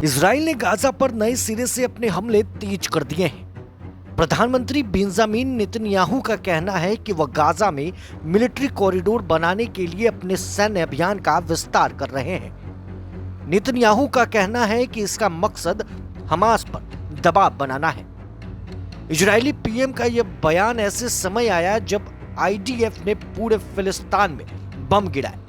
Israel ने Gaza पर नए सिरे से अपने हमले तेज कर दिए हैं। प्रधानमंत्री बेंजामिन नेतन्याहू का कहना है कि वह गाजा में मिलिट्री कॉरिडोर बनाने के लिए अपने सैन्य अभियान का विस्तार कर रहे हैं। नेतन्याहू का कहना है कि इसका मकसद हमास पर दबाव बनाना है। इजरायली पीएम का यह बयान ऐसे समय आया जब आईडीएफ ने पूरे फिलिस्तीन में बम गिराए।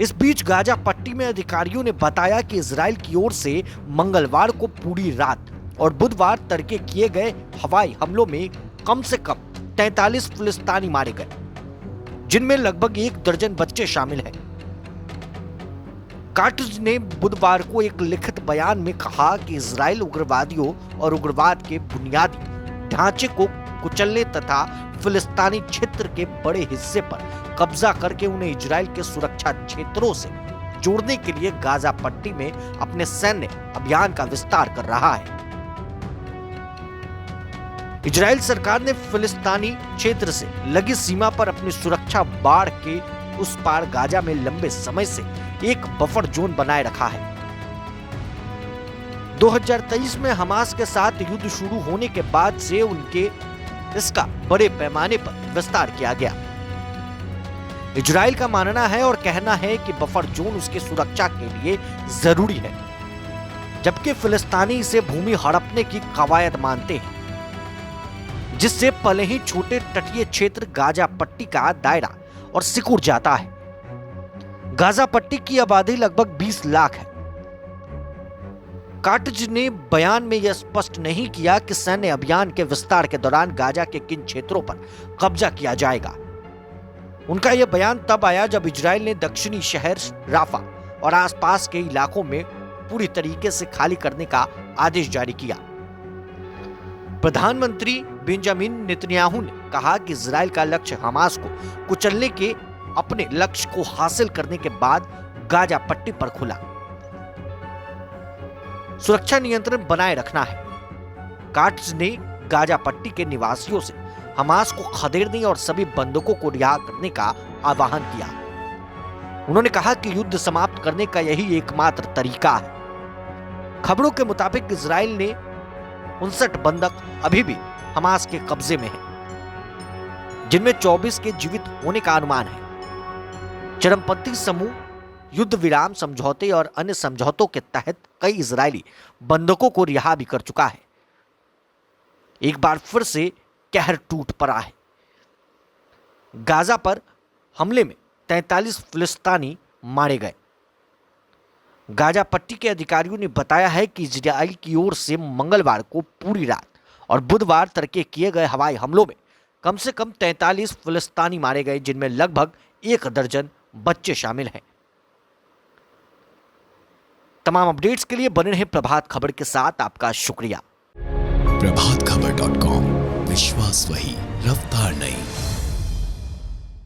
इस बीच गाजा पट्टी में अधिकारियों ने बताया कि इजराइल की ओर से मंगलवार को पूरी रात और बुधवार तड़के किए गए हवाई हमलों में कम से कम 43 फिलिस्तीनी मारे गए, जिनमें लगभग 1 दर्जन बच्चे शामिल हैं। काट्ज ने बुधवार को एक लिखित बयान में कहा कि इजराइल उग्रवादियों और उग्रवाद के बुनियादी ढांचे को कुचलने तथा फिलिस्तीनी क्षेत्र के बड़े हिस्से पर कब्जा करके उन्हें इजराइल के सुरक्षा क्षेत्रों से जोड़ने के लिए गाजा पट्टी में अपने सैन्य अभियान का विस्तार कर रहा है। इजराइल सरकार ने फिलिस्तीनी क्षेत्र से लगी सीमा पर अपनी सुरक्षा बाड़ के उस पार गाजा में लंबे समय से एक बफर जोन बनाए रखा है। 2023 में हमास के साथ युद्ध शुरू होने के बाद से इसका बड़े पैमाने पर विस्तार किया गया। इजराइल का मानना है और कहना है कि बफर जोन उसकी सुरक्षा के लिए जरूरी है, जबकि फिलिस्तीनी इसे भूमि हड़पने की कवायद मानते हैं, जिससे पले ही छोटे तटीय क्षेत्र गाजा पट्टी का दायरा और सिकुड़ जाता है। गाजा पट्टी की आबादी लगभग 20 लाख है। काट्ज ने बयान में यह स्पष्ट नहीं किया कि सैन्य अभियान के विस्तार के दौरान गाजा के किन क्षेत्रों पर कब्जा किया जाएगा। उनका यह बयान तब आया जब इजराइल ने दक्षिणी शहर राफा और आसपास के इलाकों में पूरी तरीके से खाली करने का आदेश जारी किया। प्रधानमंत्री बेंजामिन नेतन्याहू ने कहा कि इजराइल का लक्ष्य हमास को कुचलने के अपने लक्ष्य को हासिल करने के बाद गाजा पट्टी पर खुला सुरक्षा नियंत्रण बनाए रखना है। काट्ज ने गाजा पट्टी के निवासियों से हमास को खदेड़ने और सभी बंधकों को रिहा करने का आह्वान किया। उन्होंने कहा कि युद्ध समाप्त करने का यही एकमात्र तरीका है। खबरों के मुताबिक इजराइल ने 59 बंधक अभी भी हमास के कब्जे में हैं, जिनमें 24 के जीवित होने का अनुमान है। चरमपंथी समूह युद्ध विराम समझौते और अन्य समझौतों के तहत कई इजरायली बंधकों को रिहा भी कर चुका है। एक बार फिर से कहर टूट पड़ा है। गाजा पर हमले में 43 फिलिस्तीनी मारे गए। गाजा पट्टी के अधिकारियों ने बताया है कि इजराइल की ओर से मंगलवार को पूरी रात और बुधवार तड़के किए गए हवाई हमलों में कम से कम 43 फिलिस्तीनी मारे गए, जिनमें लगभग 1 दर्जन बच्चे शामिल हैं। तमाम अपडेट्स के लिए बने रहें प्रभात खबर के साथ। आपका शुक्रिया। प्रभातखबर.com, विश्वास वही, रफ्तार नहीं।